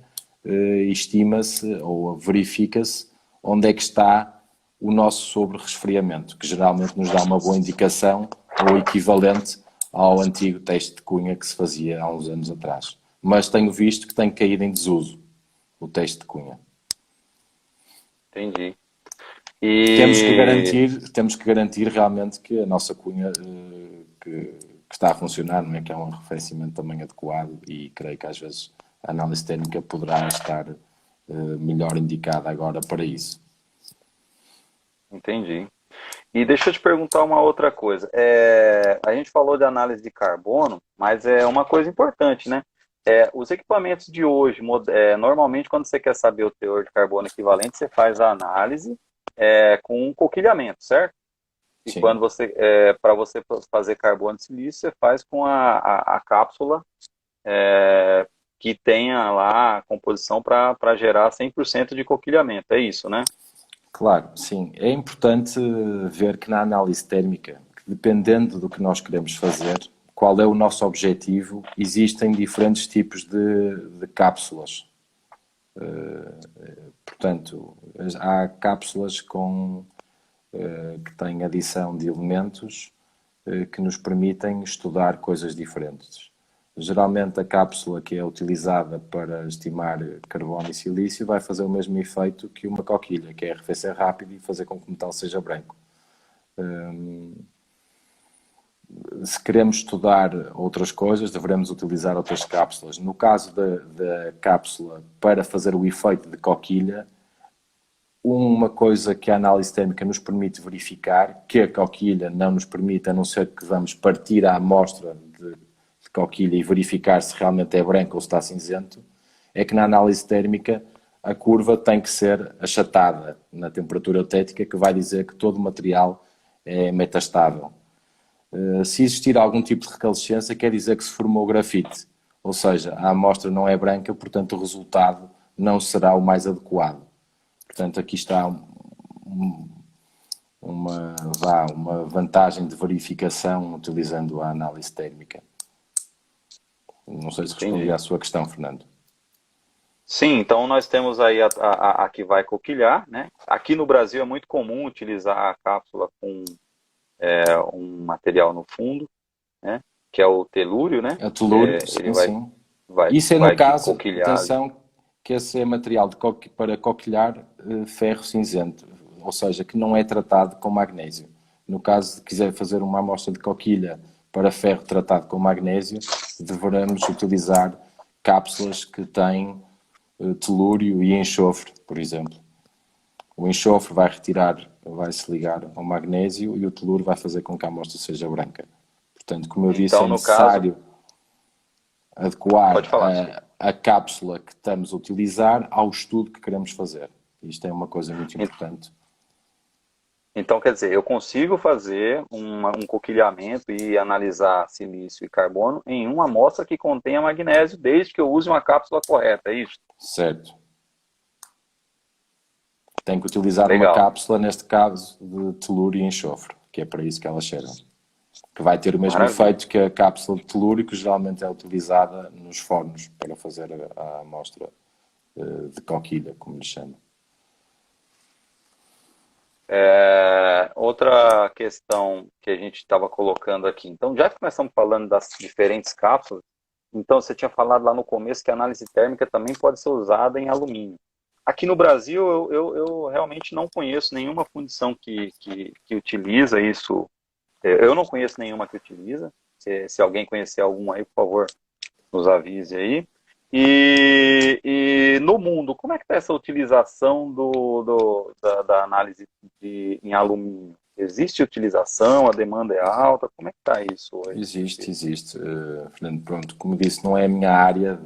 estima-se ou verifica-se onde é que está o nosso sobre-resfriamento, que geralmente nos dá uma boa indicação ou equivalente ao antigo teste de cunha que se fazia há uns anos atrás. Mas tenho visto que tem caído em desuso o teste de cunha. Entendi. Temos que garantir realmente que a nossa cunha que está a funcionar, não é? Que é um arrefecimento também adequado, e creio que às vezes a análise técnica poderá estar melhor indicada agora para isso. Entendi. E deixa eu te perguntar uma outra coisa. A gente falou de análise de carbono, mas é uma coisa importante, né? Os equipamentos de hoje, normalmente quando você quer saber o teor de carbono equivalente, você faz a análise com um coquilhamento, certo? E Sim. quando para você fazer carbono de silício, você faz com a cápsula que tenha lá a composição para gerar 100% de coquilhamento. É isso, né? Claro, sim. É importante ver que na análise térmica, dependendo do que nós queremos fazer, qual é o nosso objetivo. Existem diferentes tipos de cápsulas. Portanto, há cápsulas que têm adição de elementos que nos permitem estudar coisas diferentes. Geralmente a cápsula que é utilizada para estimar carbono e silício vai fazer o mesmo efeito que uma coquilha, que é arrefecer rápido e fazer com que o metal seja branco. Se queremos estudar outras coisas, devemos utilizar outras cápsulas. No caso da cápsula para fazer o efeito de coquilha, uma coisa que a análise térmica nos permite verificar, que a coquilha não nos permite, a não ser que vamos partir a amostra de coquilha e verificar se realmente é branco ou se está cinzento, é que na análise térmica a curva tem que ser achatada na temperatura eutética, que vai dizer que todo o material é metastável. Se existir algum tipo de recalescência, quer dizer que se formou grafite, ou seja, a amostra não é branca, portanto o resultado não será o mais adequado. Portanto, aqui está uma vantagem de verificação utilizando a análise térmica. Não sei se respondi à sua questão, Fernando. Sim, então nós temos aí a que vai coquilhar, né? Aqui no Brasil é muito comum utilizar a cápsula com um material no fundo, né? Que é o telúrio, né? É o telúrio, ele sim. vai, Isso é vai no caso, coquilhar. atenção, que esse é material para coquilhar ferro cinzento, ou seja, que não é tratado com magnésio. No caso de quiser fazer uma amostra de coquilha para ferro tratado com magnésio, deveremos utilizar cápsulas que têm telúrio e enxofre, por exemplo. O enxofre vai-se ligar ao magnésio e o telúrio vai fazer com que a amostra seja branca. Portanto, como eu disse, Então, é necessário adequar a cápsula que estamos a utilizar ao estudo que queremos fazer. Isto é uma coisa muito importante. Então, quer dizer, eu consigo fazer um coquilhamento e analisar silício e carbono em uma amostra que contenha magnésio, desde que eu use uma cápsula correta, é isso? Certo. Tem que utilizar Legal. uma cápsula, neste caso, de telúrio e enxofre, que é para isso que elas servem. Que vai ter o mesmo efeito que a cápsula de telúrio, que geralmente é utilizada nos fornos para fazer a amostra de coquilha, como lhe chama. Outra questão que a gente estava colocando aqui. Então, já que nós estamos falando das diferentes cápsulas, então você tinha falado lá no começo que a análise térmica também pode ser usada em alumínio. Aqui no Brasil, eu realmente não conheço nenhuma fundição que utiliza isso. Eu não conheço nenhuma que utiliza. Se alguém conhecer alguma aí, por favor, nos avise aí. E no mundo, como é que está essa utilização da análise em alumínio? Existe utilização? A demanda é alta? Como é que está isso hoje? Existe. Fernando, pronto, como disse, não é a minha área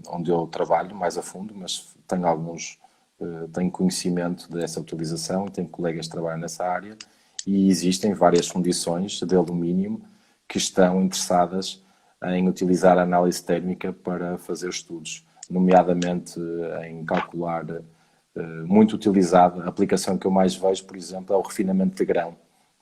onde eu trabalho mais a fundo, mas tenho conhecimento dessa utilização e tenho colegas que trabalham nessa área e existem várias fundições de alumínio que estão interessadas em utilizar a análise térmica para fazer estudos, nomeadamente em calcular, muito utilizada, a aplicação que eu mais vejo, por exemplo, é o refinamento de grão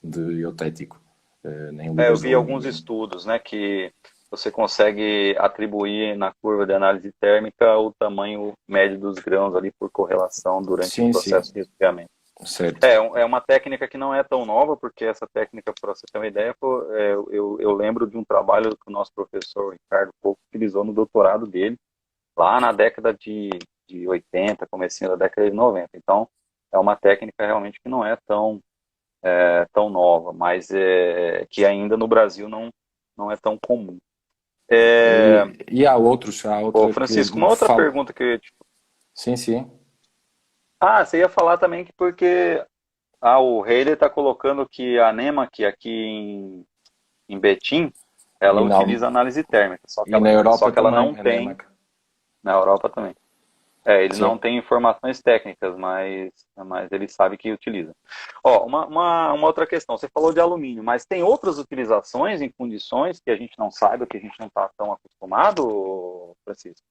de eutético. Eu vi alguns estudos, né, que você consegue atribuir na curva de análise térmica o tamanho médio dos grãos ali por correlação durante o processo de resfriamento. Certo. É uma técnica que não é tão nova, porque essa técnica, para você ter uma ideia, eu lembro de um trabalho que o nosso professor Ricardo Pouco utilizou no doutorado dele, lá na década de 80, comecinho da década de 90. Então, é uma técnica realmente que não é tão nova, mas que ainda no Brasil não é tão comum. E há outros. Francisco, uma outra pergunta que eu ia te... Sim. Você ia falar também que porque o Heiler está colocando que a Nemac aqui em Betim, ela utiliza análise térmica, só que ela não tem. Na Europa também. Ele não tem informações técnicas, mas ele sabe que utiliza. Uma outra questão, você falou de alumínio, mas tem outras utilizações em fundições que a gente não saiba, que a gente não está tão acostumado, Francisco?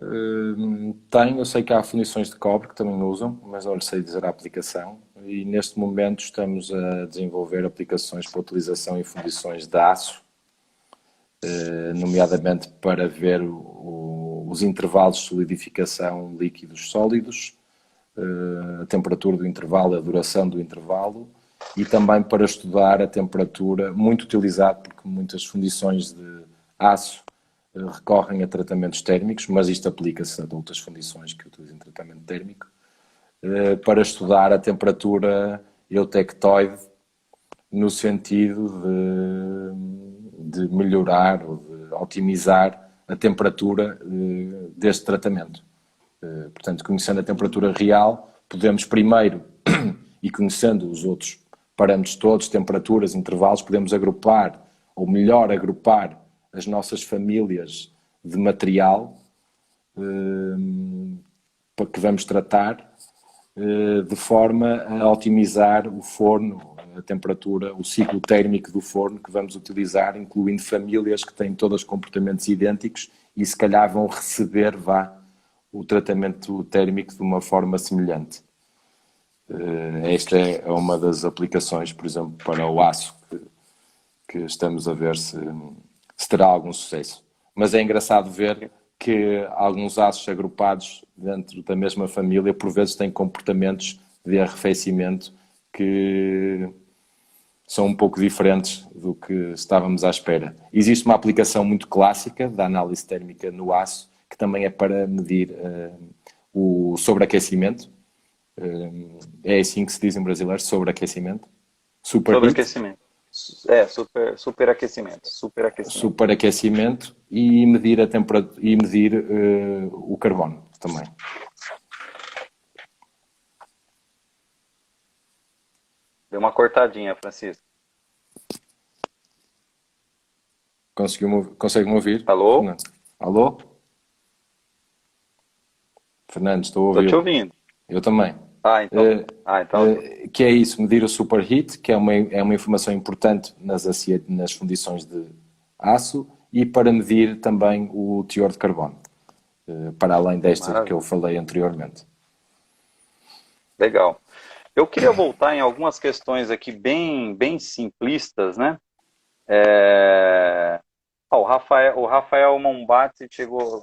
Eu sei que há fundições de cobre que também usam, mas não lhe sei dizer a aplicação. E neste momento estamos a desenvolver aplicações para utilização em fundições de aço, nomeadamente para ver os intervalos de solidificação líquidos sólidos, a temperatura do intervalo, a duração do intervalo, e também para estudar a temperatura, muito utilizado porque muitas fundições de aço recorrem a tratamentos térmicos, mas isto aplica-se a outras fundições que utilizam tratamento térmico, para estudar a temperatura eutectoide no sentido de melhorar ou de otimizar a temperatura deste tratamento. Portanto, conhecendo a temperatura real, podemos primeiro, e conhecendo os outros parâmetros todos, temperaturas, intervalos, podemos agrupar, ou melhor agrupar, as nossas famílias de material que vamos tratar, de forma a otimizar o forno, a temperatura, o ciclo térmico do forno que vamos utilizar, incluindo famílias que têm todos comportamentos idênticos e se calhar vão receber o tratamento térmico de uma forma semelhante. Esta é uma das aplicações, por exemplo, para o aço, que estamos a ver se terá algum sucesso. Mas é engraçado ver que alguns aços agrupados dentro da mesma família, por vezes, têm comportamentos de arrefecimento que são um pouco diferentes do que estávamos à espera. Existe uma aplicação muito clássica da análise térmica no aço, que também é para medir o sobreaquecimento. É assim que se diz em brasileiro, sobreaquecimento. Sobreaquecimento. Superaquecimento. Superaquecimento e medir a temperatura e medir o carbono também. Deu uma cortadinha, Francisco. Consegue me ouvir? Alô? Fernando? Alô? Fernando, estou a ouvir. Estou te ouvindo. Eu também. Então. Que é isso, medir o superheat, que é uma informação importante nas fundições de aço, e para medir também o teor de carbono, para além desta Maravilha. que eu falei anteriormente. Legal. Eu queria voltar em algumas questões aqui bem simplistas, né? O Rafael Mombatti chegou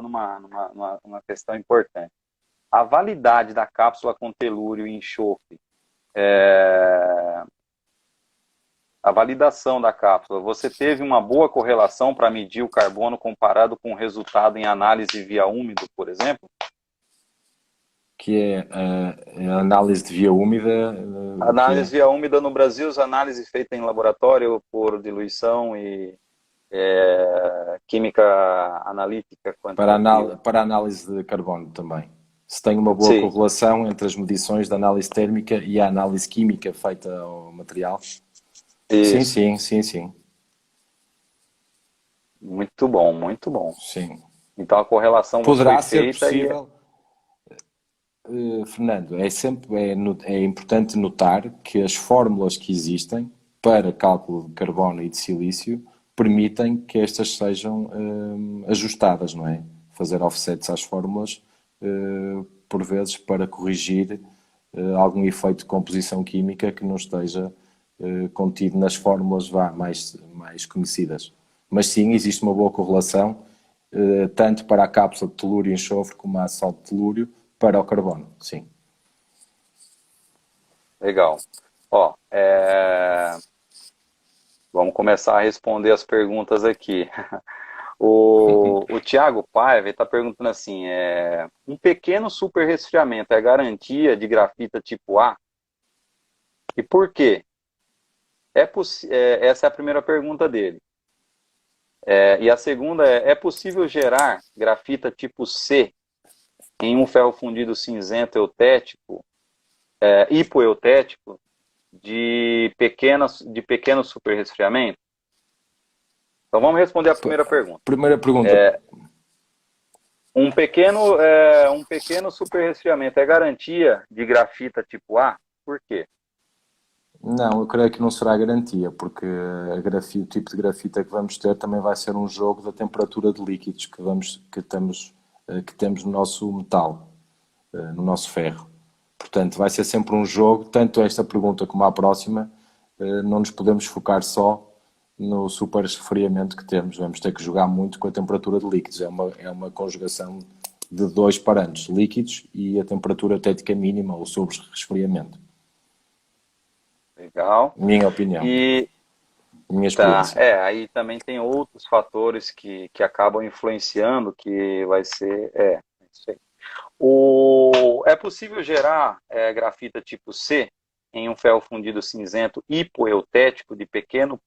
numa questão importante. A validade da cápsula com telúrio e enxofre, a validação da cápsula, você teve uma boa correlação para medir o carbono comparado com o resultado em análise via úmido, por exemplo? Que é a análise de via úmida. Análise via úmida no Brasil, as análises feitas em laboratório por diluição e química analítica. Para análise de carbono também. Se tem uma boa correlação entre as medições da análise térmica e a análise química feita ao material. Isso. Sim. Muito bom, muito bom. Sim. Então a correlação poderá foi ser feita possível. Fernando, é importante notar que as fórmulas que existem para cálculo de carbono e de silício permitem que estas sejam ajustadas, não é? Fazer offsets às fórmulas, por vezes, para corrigir algum efeito de composição química que não esteja contido nas fórmulas mais conhecidas. Mas sim, existe uma boa correlação, tanto para a cápsula de telúrio e enxofre como a sal de telúrio, para o carbono, sim. Legal. Vamos começar a responder as perguntas aqui. O Thiago Paiva está perguntando assim, um pequeno superresfriamento é garantia de grafita tipo A? E por quê? Essa é a primeira pergunta dele. E a segunda é possível gerar grafita tipo C em um ferro fundido cinzento eutético, hipoeutético, de pequeno superresfriamento? Então vamos responder a primeira pergunta. Primeira pergunta. Um pequeno superresfriamento é garantia de grafita tipo A? Por quê? Não, eu creio que não será garantia, porque o tipo de grafita que vamos ter também vai ser um jogo da temperatura de líquidos que temos no nosso metal, no nosso ferro. Portanto, vai ser sempre um jogo, tanto esta pergunta como a próxima, não nos podemos focar só no super esfriamento que temos. Vamos ter que jogar muito com a temperatura de líquidos. É uma conjugação de dois parâmetros, líquidos e a temperatura tética mínima ou sobre resfriamento. Legal. Minha opinião, E minha tá, experiência. aí também tem outros fatores que acabam influenciando, que vai ser, isso aí. É possível gerar grafita tipo C em um ferro fundido cinzento hipoeutético de pequeno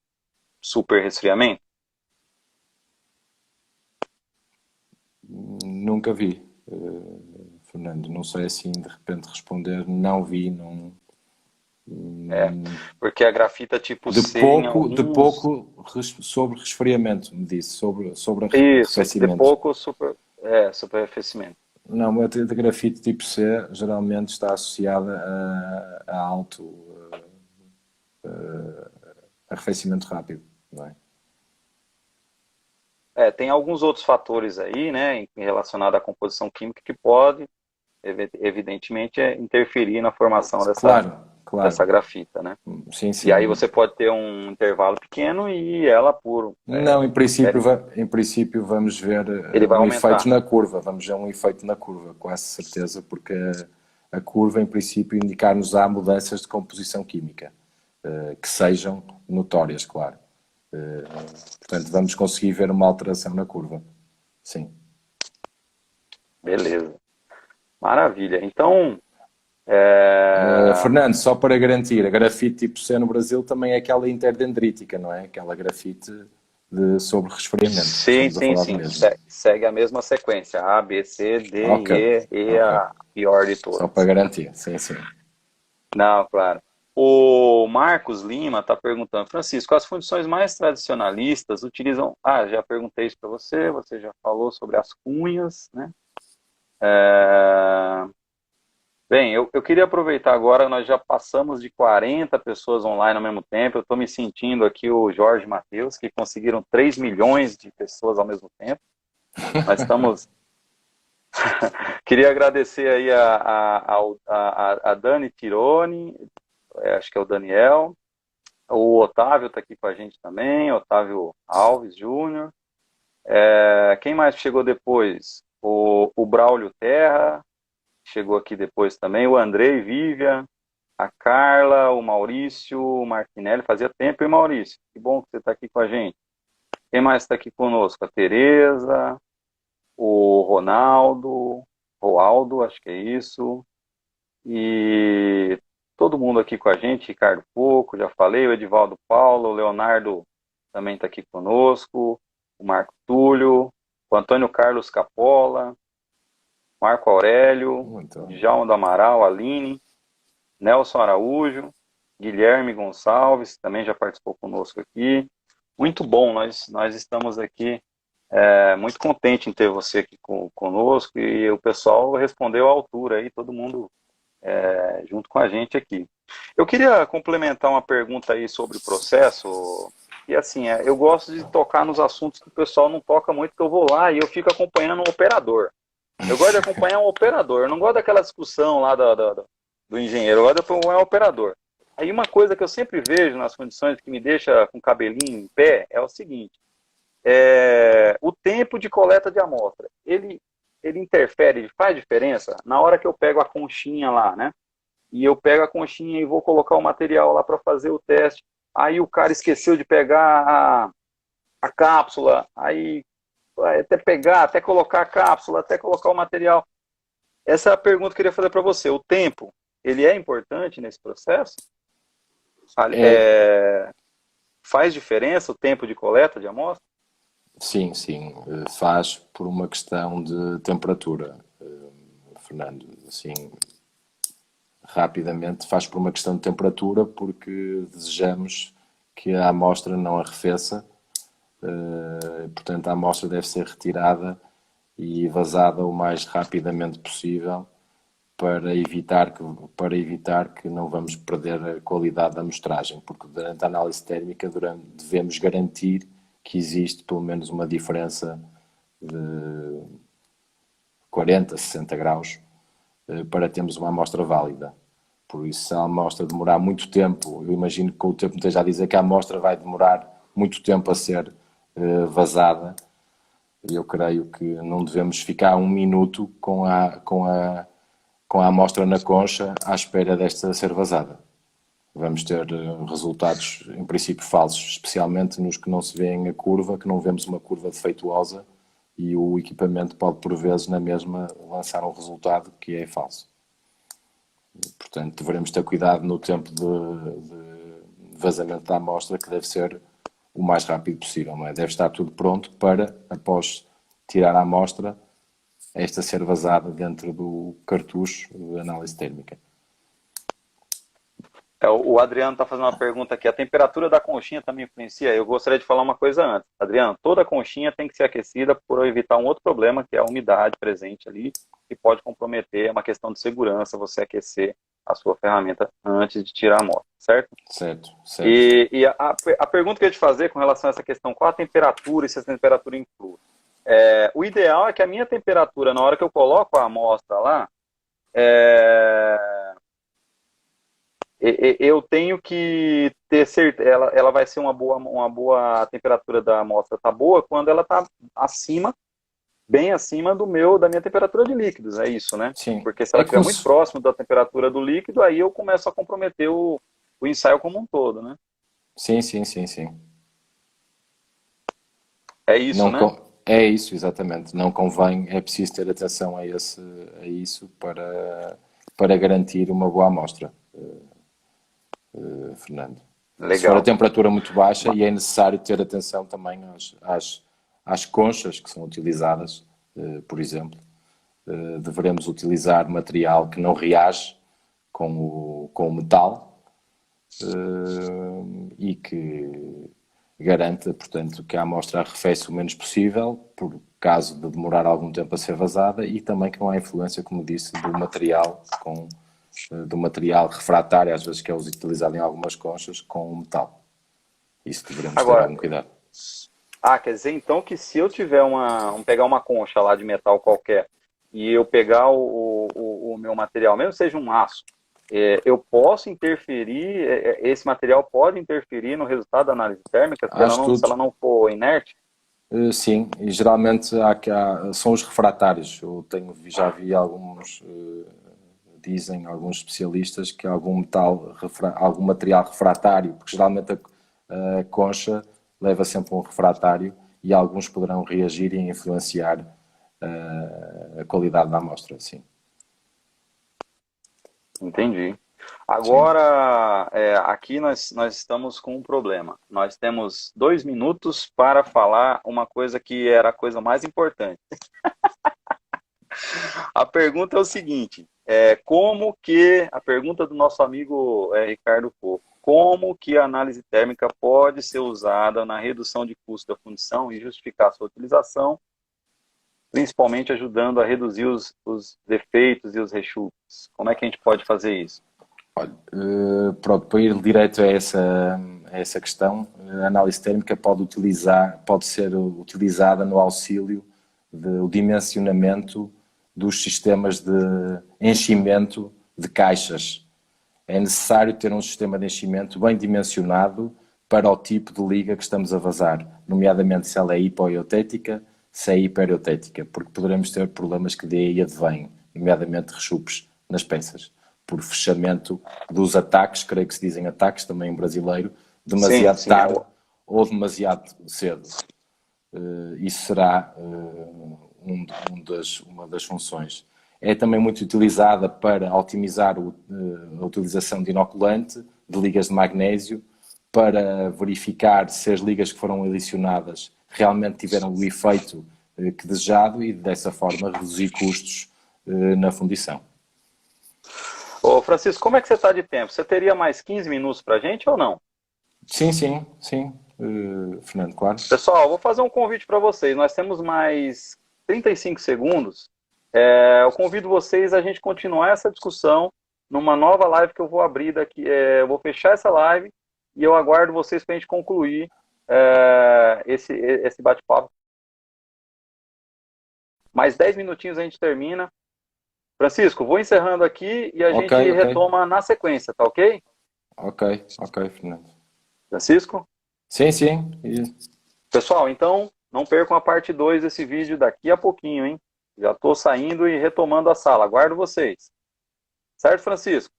super resfriamento? Nunca vi, Fernando. Não sei assim de repente responder. Não vi, não. É, porque a grafita tipo De C em pouco, de alguns. pouco sobre resfriamento, me disse, sobre Isso, de arrefecimento. pouco superfacimento. Não, a de grafite tipo C geralmente está associada a alto arrefecimento rápido, não é? Tem alguns outros fatores aí, né, relacionados à composição química que pode, evidentemente, interferir na formação Claro, dessa claro. grafita, né? Sim, E aí sim. você pode ter um intervalo pequeno e ela por Não, mero- em princípio vamos ver ele vai um efeito aumentar. na curva, vamos ver um efeito na curva, quase certeza, porque a curva em princípio indicar-nos há mudanças de composição química, que sejam notórias, claro. Portanto, vamos conseguir ver uma alteração na curva. Sim. Beleza. Maravilha. Então, Fernando, só para garantir, a grafite tipo C no Brasil também é aquela interdendrítica, não é? Aquela grafite sobre resfriamento. sim, Estamos a sim, falar do sim. mesmo. Segue a mesma sequência. A, B, C, D, Ok, E, E ok. a pior de Só para todas. garantir, sim, sim. Não, claro. O Marcos Lima está perguntando, Francisco, as fundições mais tradicionalistas utilizam. Ah, já perguntei isso para você, você já falou sobre as cunhas, né? É, Bem, eu queria aproveitar agora, nós já passamos de 40 pessoas online ao mesmo tempo, eu estou me sentindo aqui o Jorge Mateus, que conseguiram 3 milhões de pessoas ao mesmo tempo. Nós estamos. Queria agradecer aí a Dani Tironi, acho que é o Daniel, o Otávio está aqui com a gente também, Otávio Alves Júnior. Quem mais chegou depois? O Braulio Terra chegou aqui depois também, o Andrei Vivian, a Carla, o Maurício, o Martinelli. Fazia tempo, hein, Maurício? Que bom que você está aqui com a gente. Quem mais está aqui conosco? A Tereza, o Ronaldo, Roaldo, acho que é isso. E todo mundo aqui com a gente, Ricardo Pouco, já falei, o Edivaldo Paulo, o Leonardo também está aqui conosco, o Marco Túlio, o Antônio Carlos Capola, Marco Aurélio, Muito bem. Djalma do Amaral, Aline, Nelson Araújo, Guilherme Gonçalves, também já participou conosco aqui. Muito bom, nós estamos aqui muito contente em ter você aqui conosco e o pessoal respondeu à altura aí, todo mundo junto com a gente aqui. Eu queria complementar uma pergunta aí sobre o processo, e assim, eu gosto de tocar nos assuntos que o pessoal não toca muito, que eu vou lá e eu fico acompanhando um operador. Eu gosto de acompanhar um operador, eu não gosto daquela discussão lá do engenheiro, eu gosto de acompanhar um operador. Aí uma coisa que eu sempre vejo nas condições que me deixa com o cabelinho em pé é o seguinte, o tempo de coleta de amostra, ele interfere, ele faz diferença na hora que eu pego a conchinha lá, né? E eu pego a conchinha e vou colocar o material lá para fazer o teste. Aí o cara esqueceu de pegar a cápsula, aí até pegar, até colocar a cápsula, até colocar o material. Essa é a pergunta que eu queria fazer para você. O tempo, ele é importante nesse processo? É, Faz diferença o tempo de coleta de amostra? sim, sim, faz por uma questão de temperatura, Fernando. Assim, rapidamente faz por uma questão de temperatura, porque desejamos que a amostra não arrefeça, portanto a amostra deve ser retirada e vazada o mais rapidamente possível para evitar que não vamos perder a qualidade da amostragem, porque durante a análise térmica devemos garantir que existe pelo menos uma diferença de 40, 60 graus para termos uma amostra válida. Por isso, se a amostra demorar muito tempo, eu imagino que com o tempo esteja a dizer que a amostra vai demorar muito tempo a ser vazada. Eu creio que não devemos ficar um minuto com a amostra na concha à espera desta ser vazada. Vamos ter resultados, em princípio, falsos, especialmente nos que não se vêem a curva, que não vemos uma curva defeituosa e o equipamento pode, por vezes, na mesma, lançar um resultado que é falso. Portanto, devemos ter cuidado no tempo de vazamento da amostra, que deve ser o mais rápido possível, não é? Deve estar tudo pronto para, após tirar a amostra, esta ser vazada dentro do cartucho de análise térmica. O Adriano está fazendo uma pergunta aqui. A temperatura da conchinha também influencia? Eu gostaria de falar uma coisa antes. Adriano, toda conchinha tem que ser aquecida por evitar um outro problema, que é a umidade presente ali, que pode comprometer. É uma questão de segurança você aquecer a sua ferramenta antes de tirar a amostra, certo? Certo. E a pergunta que eu ia te fazer com relação a essa questão, qual a temperatura e se a temperatura influi? O ideal é que a minha temperatura, na hora que eu coloco a amostra lá, eu tenho que ter certeza, ela vai ser uma boa, a temperatura da amostra tá boa quando ela tá acima, bem acima da minha temperatura de líquidos, é isso, né? Sim. Porque se ela estiver muito próximo da temperatura do líquido, aí eu começo a comprometer o ensaio como um todo, né? Sim. É isso, Não, né? é isso, exatamente. Não convém, é preciso ter atenção a isso para garantir uma boa amostra, Fernando. Se for a Legal. temperatura muito baixa, e é necessário ter atenção também às conchas que são utilizadas, por exemplo, deveremos utilizar material que não reage com o metal e que garanta, portanto, que a amostra arrefece o menos possível, por caso de demorar algum tempo a ser vazada, e também que não há influência, como disse, do material refratário, às vezes que é utilizado em algumas conchas, com o metal. Isso deveremos ter algum cuidado. Quer dizer então que se eu tiver pegar uma concha lá de metal qualquer e eu pegar o meu material, mesmo seja um aço, eu posso interferir, esse material pode interferir no resultado da análise térmica, se ela não for inerte? Sim, e geralmente são os refratários. Já vi alguns, dizem alguns especialistas que algum material refratário, porque geralmente a concha leva sempre um refratário e alguns poderão reagir e influenciar a qualidade da amostra, sim. Entendi. Agora, aqui nós estamos com um problema. Nós temos 2 minutos para falar uma coisa que era a coisa mais importante. A pergunta é o seguinte, a pergunta do nosso amigo Ricardo Fofo, como que a análise térmica pode ser usada na redução de custo da fundição e justificar sua utilização, principalmente ajudando a reduzir os defeitos e os rechupes? Como é que a gente pode fazer isso? Olha, pronto, para ir direto a essa questão, a análise térmica pode ser utilizada no auxílio do dimensionamento dos sistemas de enchimento de caixas. É necessário ter um sistema de enchimento bem dimensionado para o tipo de liga que estamos a vazar, nomeadamente se ela é hipoeutética, se é hipereutética, porque poderemos ter problemas que daí advêm, nomeadamente rechupes nas peças, por fechamento dos ataques, creio que se dizem ataques também em brasileiro, demasiado tarde ou demasiado cedo. Isso será uma das funções. É também muito utilizada para otimizar a utilização de inoculante, de ligas de magnésio, para verificar se as ligas que foram adicionadas realmente tiveram o efeito que desejado e dessa forma reduzir custos na fundição. Ô Francisco, como é que você está de tempo? Você teria mais 15 minutos para a gente ou não? Sim, Fernando, claro. Pessoal, vou fazer um convite para vocês. Nós temos mais 35 segundos. Eu convido vocês a gente continuar essa discussão numa nova live que eu vou abrir daqui. Eu vou fechar essa live e eu aguardo vocês para a gente concluir esse bate-papo. Mais 10 minutinhos a gente termina. Francisco, vou encerrando aqui e a gente retoma na sequência, tá ok? Ok, Fernando. Francisco? Sim, sim. Pessoal, então não percam a parte 2 desse vídeo daqui a pouquinho, hein? Já estou saindo e retomando a sala. Aguardo vocês. Certo, Francisco?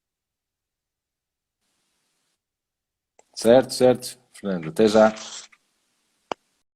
Certo, certo. Fernando, até já.